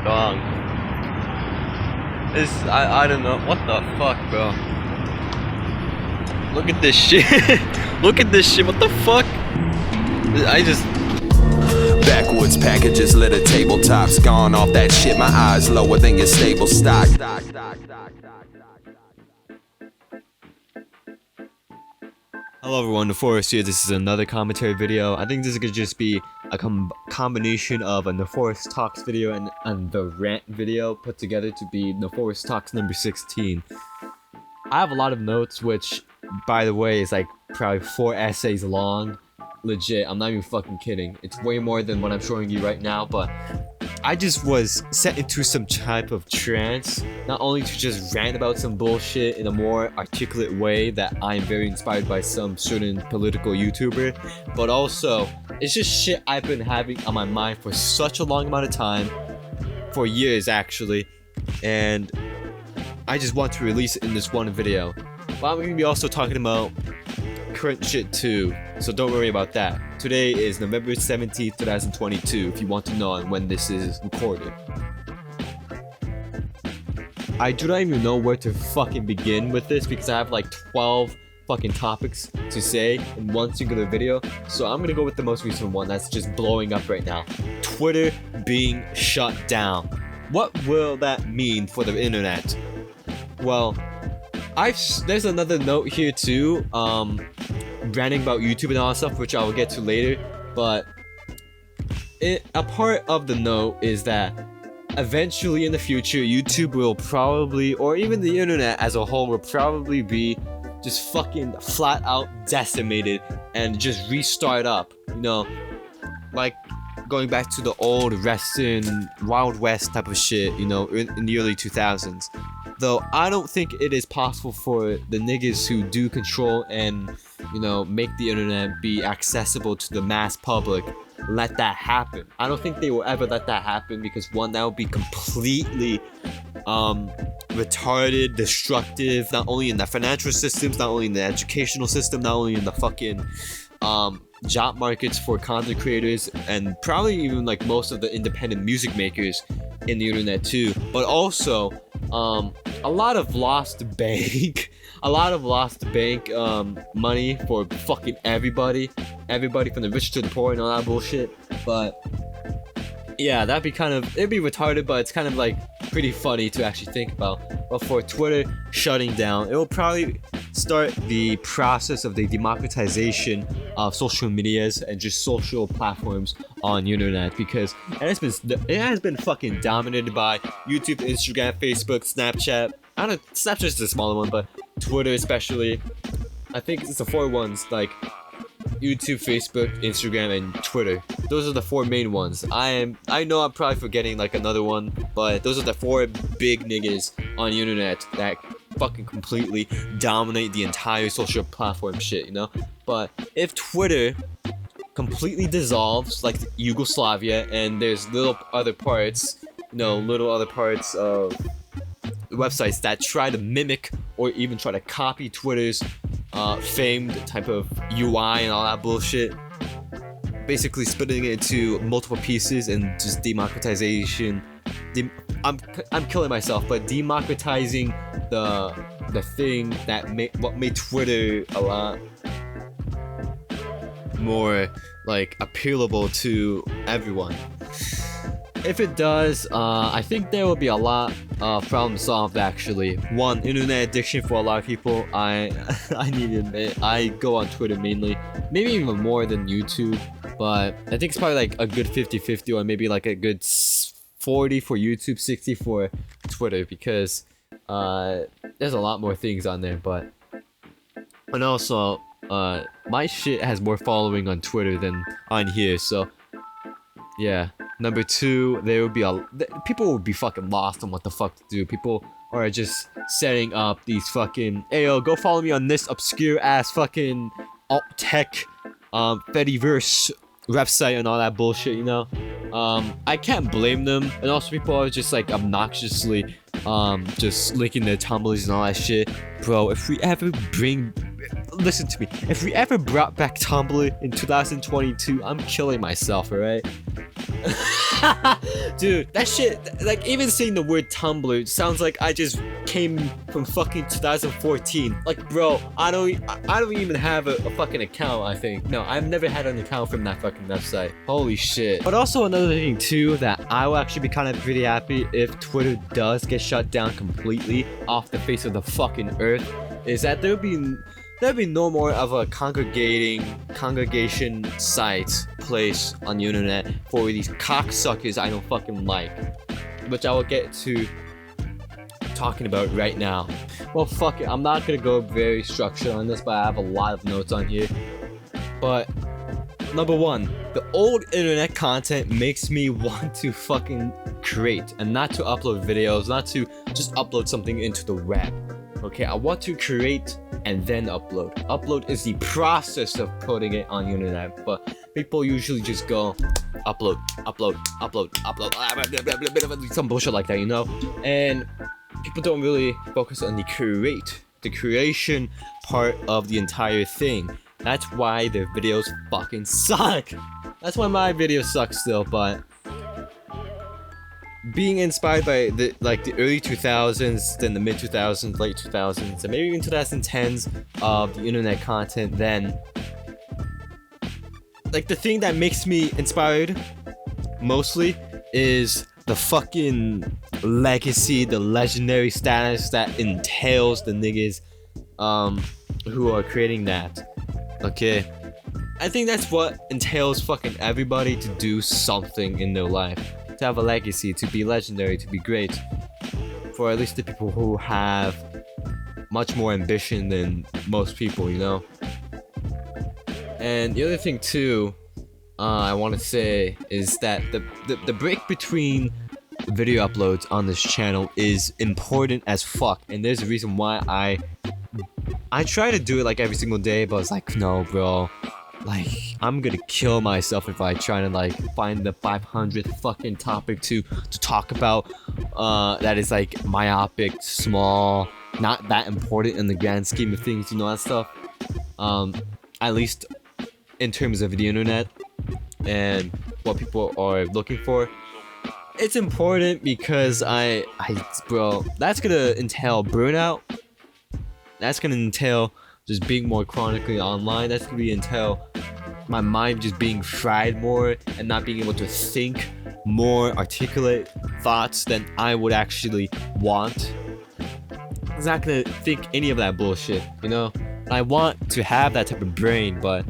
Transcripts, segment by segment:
Dog. I don't know. What the fuck, bro? Look at this shit. Look at this shit. What the fuck? I just... Backwoods packages litter tabletops. Gone off that shit, my eyes lower than your stable stock. Hello everyone, Neforus here. This is another commentary video. I think this could just be a combination of a Neforus Talks video and the rant video put together to be Neforus Talks number 16. I have a lot of notes, which, by the way, is like probably 4 essays long. Legit, I'm not even fucking kidding. It's way more than what I'm showing you right now, but I just was set into some type of trance, not only to just rant about some bullshit in a more articulate way that I am very inspired by some certain political YouTuber, but also it's just shit I've been having on my mind for such a long amount of time, for years actually, and I just want to release it in this one video. But I'm going to be also talking about current shit too, so don't worry about that. Today is November 17th, 2022, if you want to know when this is recorded. I do not even know where to fucking begin with this because I have like 12 fucking topics to say in one singular video, so I'm gonna go with the most recent one that's just blowing up right now. Twitter being shut down. What will that mean for the internet? Well, there's another note here too, ranting about YouTube and all that stuff, which I will get to later, but a part of the note is that eventually in the future, YouTube will probably, or even the internet as a whole, will probably be just fucking flat out decimated and just restart up, you know, like going back to the old Western Wild West type of shit, you know, in the early 2000s. Though I don't think it is possible for the niggas who do control and, you know, make the internet be accessible to the mass public, let that happen. I don't think they will ever let that happen because one, that would be completely retarded, destructive, not only in the financial systems, not only in the educational system, not only in the fucking job markets for content creators, and probably even like most of the independent music makers in the internet too, but also a lot of lost bank money for fucking everybody from the rich to the poor and all that bullshit. But yeah, it'd be retarded, but it's kind of like pretty funny to actually think about. But for Twitter shutting down, it will probably start the process of the democratization of social medias and just social platforms on the internet, because it has been fucking dominated by YouTube, Instagram, Facebook, Snapchat. I don't know, Snapchat's the smaller one, but Twitter especially. I think it's the 4 ones, like YouTube, Facebook, Instagram, and Twitter. Those are the 4 main ones. I know I'm probably forgetting like another one, but those are the 4 big niggas on the internet that fucking completely dominate the entire social platform shit, you know? But if Twitter completely dissolves like Yugoslavia, and there's little other parts of websites that try to mimic or even try to copy Twitter's famed type of UI and all that bullshit, basically splitting it into multiple pieces and just democratization. I'm killing myself, but democratizing the thing that made Twitter a lot more like appealable to everyone. If it does, I think there will be a lot of problems solved actually. One, internet addiction for a lot of people. I need to admit, I go on Twitter mainly, maybe even more than YouTube, but I think it's probably like a good 50-50, or maybe like a good 40 for YouTube, 60 for Twitter, because there's a lot more things on there. And also my shit has more following on Twitter than on here, so yeah. Number 2, people will be fucking lost on what the fuck to do. People are just setting up these fucking, hey yo, go follow me on this obscure ass fucking alt tech Fediverse website and all that bullshit, you know? I can't blame them. And also people are just like obnoxiously just linking their tumblers and all that shit. Bro, if we ever bring listen to me. If we ever brought back Tumblr in 2022, I'm killing myself, alright? Dude, that shit, like, even saying the word Tumblr sounds like I just came from fucking 2014. Like, bro, I don't even have a fucking account, I think. No, I've never had an account from that fucking website. Holy shit. But also another thing too, that I will actually be kind of pretty happy if Twitter does get shut down completely off the face of the fucking earth, is that there'll be no more of a congregation site place on the internet for these cocksuckers I don't fucking like, which I will get to talking about right now. Well, fuck it, I'm not gonna go very structured on this, but I have a lot of notes on here. But number one, the old internet content makes me want to fucking create and not to upload videos, not to just upload something into the web. Okay, I want to create and then upload. Upload is the process of putting it on the internet, but people usually just go upload, some bullshit like that, you know? And people don't really focus on the creation part of the entire thing. That's why their videos fucking suck. That's why my videos suck still, but being inspired by the early 2000s, then the mid 2000s, late 2000s, and maybe even 2010s of the internet content, then like the thing that makes me inspired mostly is the fucking legacy, the legendary status that entails the niggas who are creating that. Okay, I think that's what entails fucking everybody to do something in their life. To have a legacy, to be legendary, to be great. For at least the people who have much more ambition than most people, you know? And the other thing too, I want to say is that the break between video uploads on this channel is important as fuck. And there's a reason why I try to do it like every single day, but it's like, no bro. Like, I'm gonna kill myself if I try to like find the 500th fucking topic to talk about that is like myopic, small, not that important in the grand scheme of things, you know, that stuff. At least in terms of the internet and what people are looking for. It's important because bro, that's gonna entail burnout. That's gonna entail just being more chronically online. That's gonna entail my mind just being fried more and not being able to think more articulate thoughts than I would actually want. I'm not gonna think any of that bullshit, you know? I want to have that type of brain, but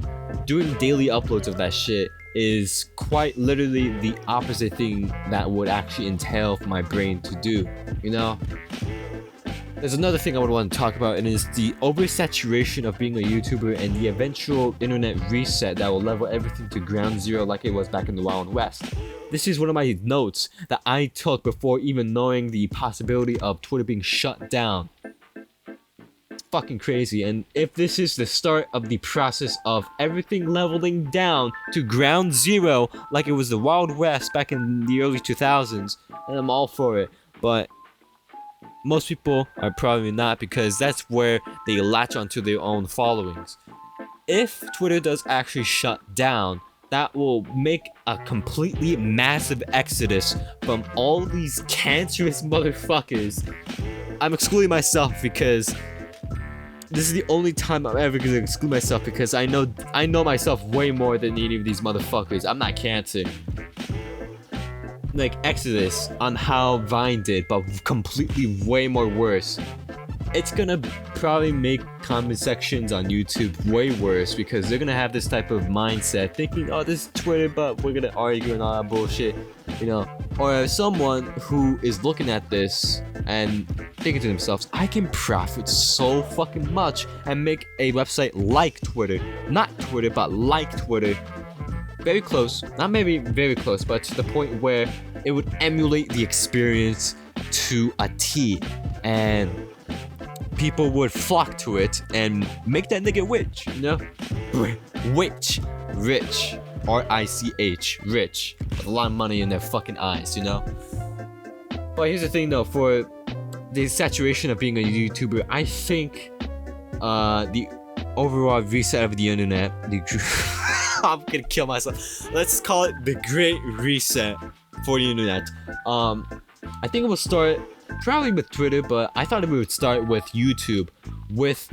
doing daily uploads of that shit is quite literally the opposite thing that would actually entail for my brain to do, you know? There's another thing I would want to talk about, and it's the oversaturation of being a YouTuber and the eventual internet reset that will level everything to ground zero like it was back in the Wild West. This is one of my notes that I took before even knowing the possibility of Twitter being shut down. It's fucking crazy, and if this is the start of the process of everything leveling down to ground zero like it was the Wild West back in the early 2000s, then I'm all for it. But most people are probably not, because that's where they latch onto their own followings. If Twitter does actually shut down, that will make a completely massive exodus from all these cancerous motherfuckers. I'm excluding myself because this is the only time I'm ever gonna exclude myself, because I know myself way more than any of these motherfuckers. I'm not cancer. Like Exodus on how Vine did, but completely way more worse. It's gonna probably make comment sections on YouTube way worse, because they're gonna have this type of mindset thinking, oh, this is Twitter, but we're gonna argue and all that bullshit, you know? Or someone who is looking at this and thinking to themselves, I can profit so fucking much and make a website like Twitter. Not Twitter, but like Twitter. Very close, not maybe very close, but to the point where it would emulate the experience to a T, and people would flock to it and make that nigga rich, you know? Rich, R-I-C-H, rich, with a lot of money in their fucking eyes, you know? But here's the thing though, for the saturation of being a YouTuber, I think overall reset of the internet. I'm gonna kill myself. Let's call it the Great Reset for the internet. I think it will start probably with Twitter, but I thought it would start with YouTube, with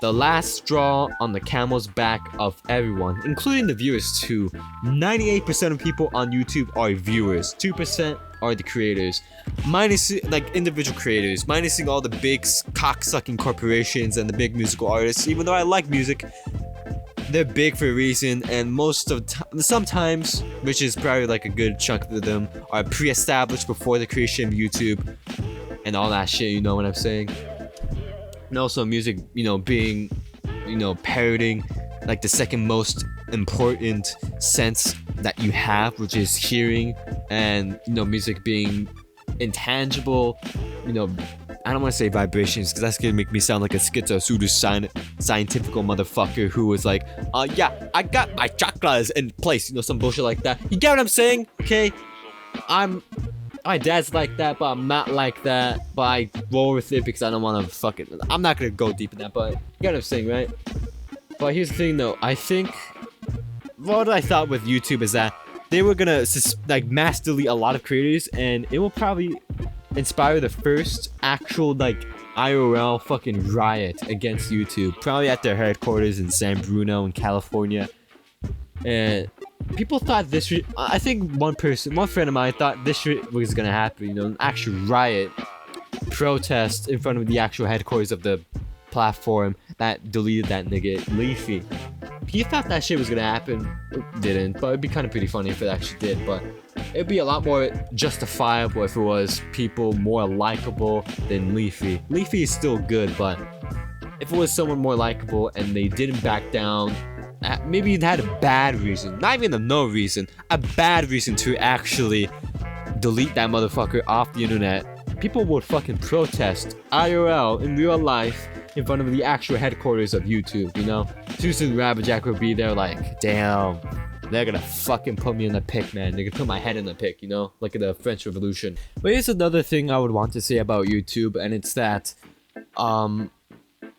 the last straw on the camel's back of everyone, including the viewers too. 98% of people on YouTube are viewers, 2% are the creators, minusing like individual creators, minusing all the big cock-sucking corporations and the big musical artists. Even though I like music, they're big for a reason, and most of sometimes, which is probably like a good chunk of them, are pre-established before the creation of YouTube and all that shit. You know what I'm saying? And also music, being, parroting like the second most important sense that you have, which is hearing, and music being intangible. I don't want to say vibrations, because that's gonna make me sound like a scientific motherfucker who was like, yeah, I got my chakras in place, some bullshit like that. You get what I'm saying? Okay, my dad's like that, but I'm not like that. But I roll with it because I don't want to I'm not gonna go deep in that, but you get what I'm saying, right? But here's the thing, though. I think what I thought with YouTube is that they were gonna mass delete a lot of creators, and it will probably inspire the first actual IRL fucking riot against YouTube, probably at their headquarters in San Bruno in California. And people thought I think one friend of mine thought this shit was gonna happen, an actual riot, protest in front of the actual headquarters of the platform that deleted that nigga Leafy. He thought that shit was gonna happen. It didn't, but it'd be kind of pretty funny if it actually did. But it'd be a lot more justifiable if it was people more likable than Leafy. Leafy is still good, but if it was someone more likable and they didn't back down, maybe it had a bad reason, not even no reason, a bad reason to actually delete that motherfucker off the internet, people would fucking protest IRL in real life in front of the actual headquarters of YouTube, Susan Rabbitjack would be there like, damn, they're gonna fucking put me in the pick, man. They're gonna put my head in the pick, like in the French Revolution. But here's another thing I would want to say about YouTube, and it's that,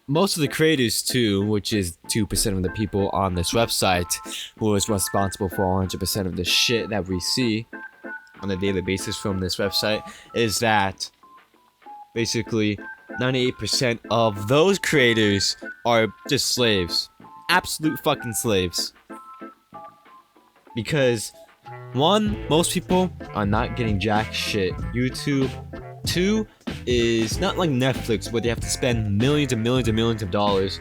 most of the creators too, which is 2% of the people on this website, who is responsible for 100% of the shit that we see on a daily basis from this website, is that basically 98% of those creators are just slaves. Absolute fucking slaves. Because, one, most people are not getting jack shit. YouTube. Two, is not like Netflix where they have to spend millions and millions and millions of dollars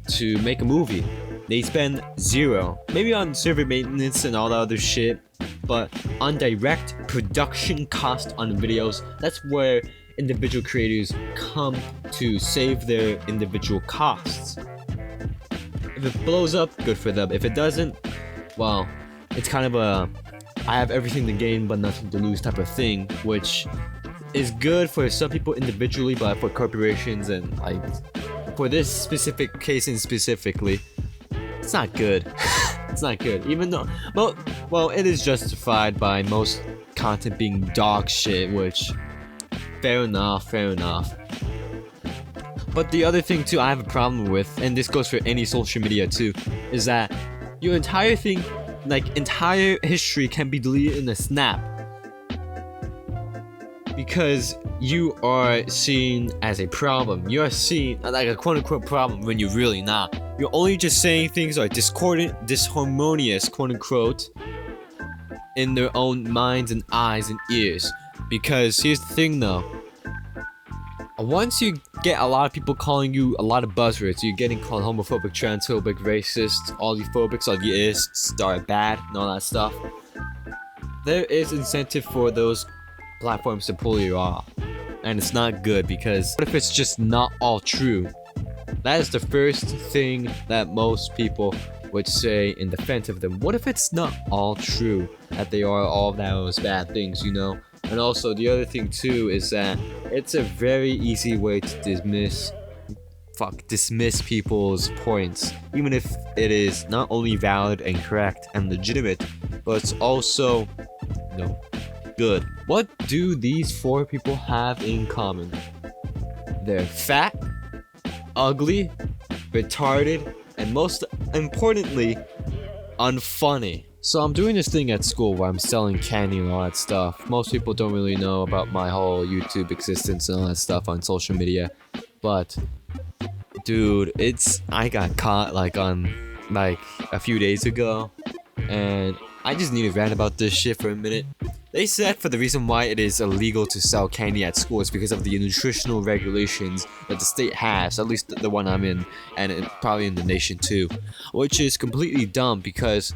to make a movie. They spend zero. Maybe on server maintenance and all that other shit, but on direct production cost on videos, that's where individual creators come to save their individual costs. If it blows up, good for them. If it doesn't, well, it's kind of a I have everything to gain but nothing to lose type of thing, which is good for some people individually, but for corporations and for this specific case and specifically, it's not good. It's not good, even though well, it is justified by most content being dog shit, which fair enough. But the other thing too I have a problem with, and this goes for any social media too, is that your entire thing, entire history can be deleted in a snap. Because you are seen as a problem. You are seen like a quote-unquote problem when you're really not. You're only just saying things are discordant, disharmonious, quote-unquote, in their own minds and eyes and ears. Because here's the thing though. Once you get a lot of people calling you a lot of buzzwords, you're getting called homophobic, transphobic, racist, all the phobics, all the ists are bad, and all that stuff. There is incentive for those platforms to pull you off, and it's not good, because what if it's just not all true? That is the first thing that most people would say in defense of them. What if it's not all true, that they are all those bad things, And also the other thing too is that it's a very easy way to dismiss people's points, even if it is not only valid and correct and legitimate, but it's also good. What do these four people have in common? They're fat, ugly, retarded, and most importantly, unfunny. So I'm doing this thing at school where I'm selling candy and all that stuff. Most people don't really know about my whole YouTube existence and all that stuff on social media, but dude, I got caught like a few days ago, and I just need to rant about this shit for a minute. They said for the reason why it is illegal to sell candy at school is because of the nutritional regulations that the state has, at least the one I'm in, and probably in the nation too, which is completely dumb because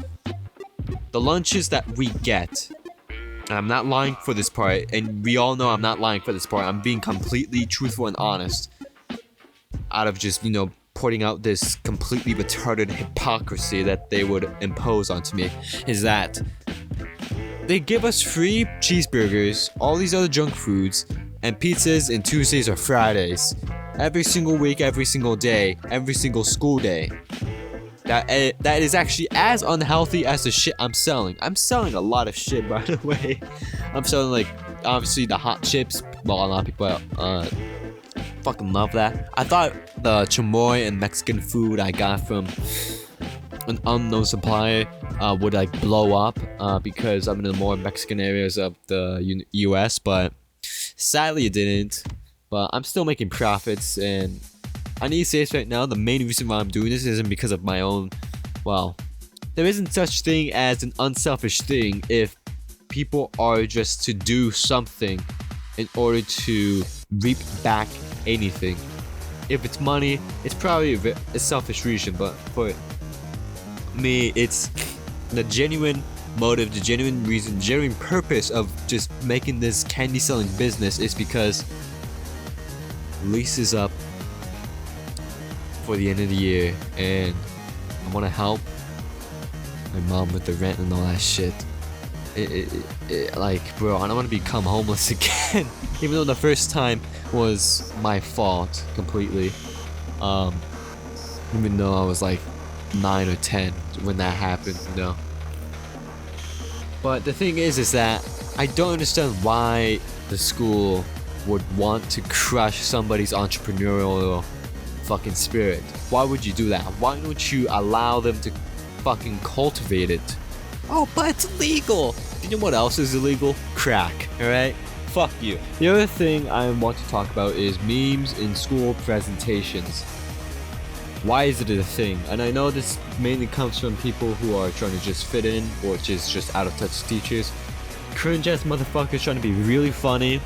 the lunches that we get, and I'm not lying for this part, and we all know I'm not lying for this part, I'm being completely truthful and honest, out of just, putting out this completely retarded hypocrisy that they would impose onto me, is that they give us free cheeseburgers, all these other junk foods, and pizzas and Tuesdays or Fridays. Every single week, every single day, every single school day. That is actually as unhealthy as the shit I'm selling. I'm selling a lot of shit, by the way. I'm selling, like, obviously the hot chips. Well, a lot of people fucking love that. I thought the chamoy and Mexican food I got from an unknown supplier would like blow up because I'm in the more Mexican areas of the US, but sadly it didn't. But I'm still making profits, and I need to say this right now, the main reason why I'm doing this isn't because of my own, well, there isn't such thing as an unselfish thing if people are just to do something in order to reap back anything. If it's money, it's probably a selfish reason, but for me, it's the genuine motive, the genuine reason, genuine purpose of just making this candy selling business is because lease is up for the end of the year, and I want to help my mom with the rent and all that shit. Like, bro, I don't want to become homeless again. Even though the first time was my fault completely. Even though I was like 9 or 10 when that happened, But the thing is that I don't understand why the school would want to crush somebody's entrepreneurial fucking spirit. Why would you do that? Why don't you allow them to fucking cultivate it? Oh, but it's illegal. You know what else is illegal? Crack, alright? Fuck you. The other thing I want to talk about is memes in school presentations. Why is it a thing? And I know this mainly comes from people who are trying to just fit in, or just out of touch teachers. Cringe ass motherfuckers trying to be really funny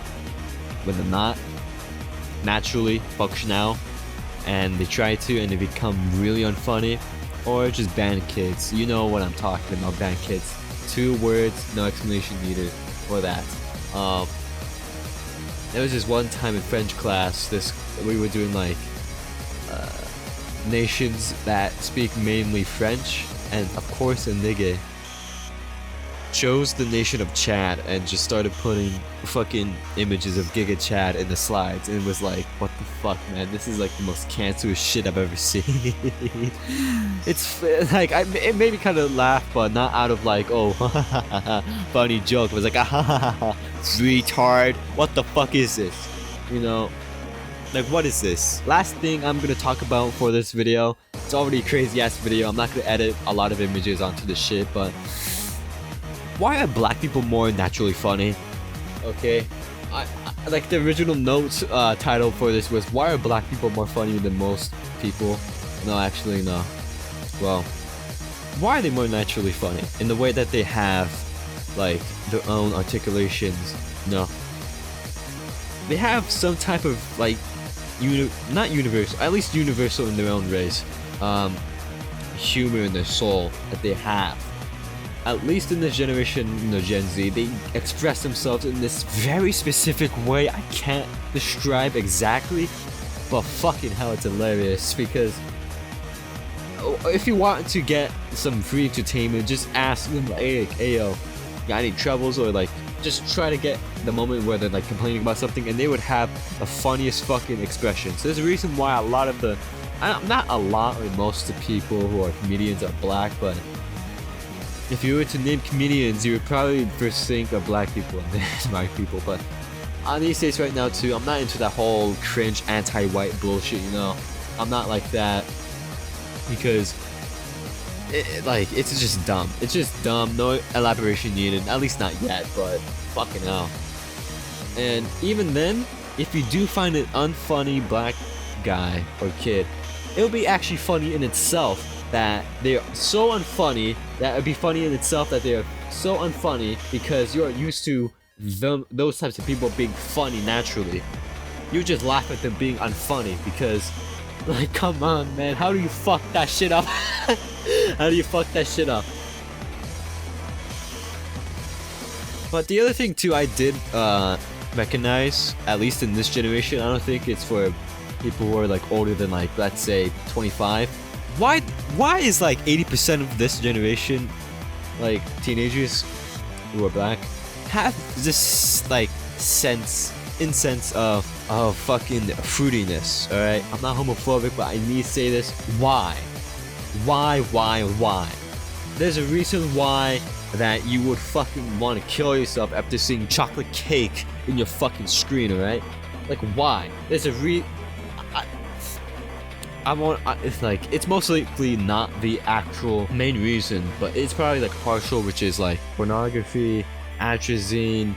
when they're not naturally functional, and they try to and they become really unfunny. Or just band kids. You know what I'm talking about, band kids. 2 words, no explanation needed for that. There was this one time in French class, we were doing like nations that speak mainly French, and of course a nigga chose the nation of Chad and just started putting fucking images of Giga Chad in the slides, and it was like, what the fuck, man, this is like the most cancerous shit I've ever seen. It's like, it made me kind of laugh, but not out of like, oh, funny joke. It was like, retard, what the fuck is this? Like, what is this? Last thing I'm gonna talk about for this video, it's already a crazy ass video, I'm not gonna edit a lot of images onto the shit, but why are black people more naturally funny? Okay, I like the original notes title for this was, why are black people more funny than most people? No, actually no. Well, why are they more naturally funny? In the way that they have like their own articulations? No. They have some type of like not universal, at least universal in their own race, humor in their soul that they have. At least in this generation, Gen Z, they express themselves in this very specific way. I can't describe exactly, but fucking hell, it's hilarious. Because if you want to get some free entertainment, just ask them, like, hey yo, got any troubles? Or like, just try to get the moment where they're like complaining about something, and they would have the funniest fucking expressions. There's a reason why a lot of the, not a lot, or most of the people who are comedians are black, but if you were to name comedians, you would probably first think of black people and then white people. But on these days right now too, I'm not into that whole cringe anti-white bullshit, I'm not like that. because it's just dumb. It's just dumb. No elaboration needed. At least not yet. But fucking hell. And even then, if you do find an unfunny black guy or kid, it'll be actually funny in itself that they're so unfunny that it'd be funny in itself that they're so unfunny because you're used to those types of people being funny naturally. You just laugh at them being unfunny because, like, come on, man, how do you fuck that shit up? How do you fuck that shit up? But the other thing too, I did recognize, at least in this generation, I don't think it's for people who are like older than, like, let's say 25. Why is like 80% of this generation, like teenagers who are black, have this like sense of fucking fruitiness? All right, I'm not homophobic, but I need to say this. Why? There's a reason why that you would fucking want to kill yourself after seeing chocolate cake in your fucking screen, alright? Like, why? There's a it's like, it's most likely not the actual main reason, but it's probably like partial, which is like pornography, atrazine,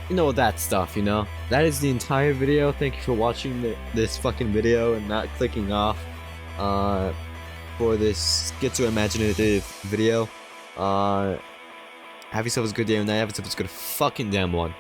you know, that stuff, you know? That is the entire video. Thank you for watching this fucking video and not clicking off for this schizo-imaginative video. Have yourselves a good day and night. Have yourselves a good fucking damn one.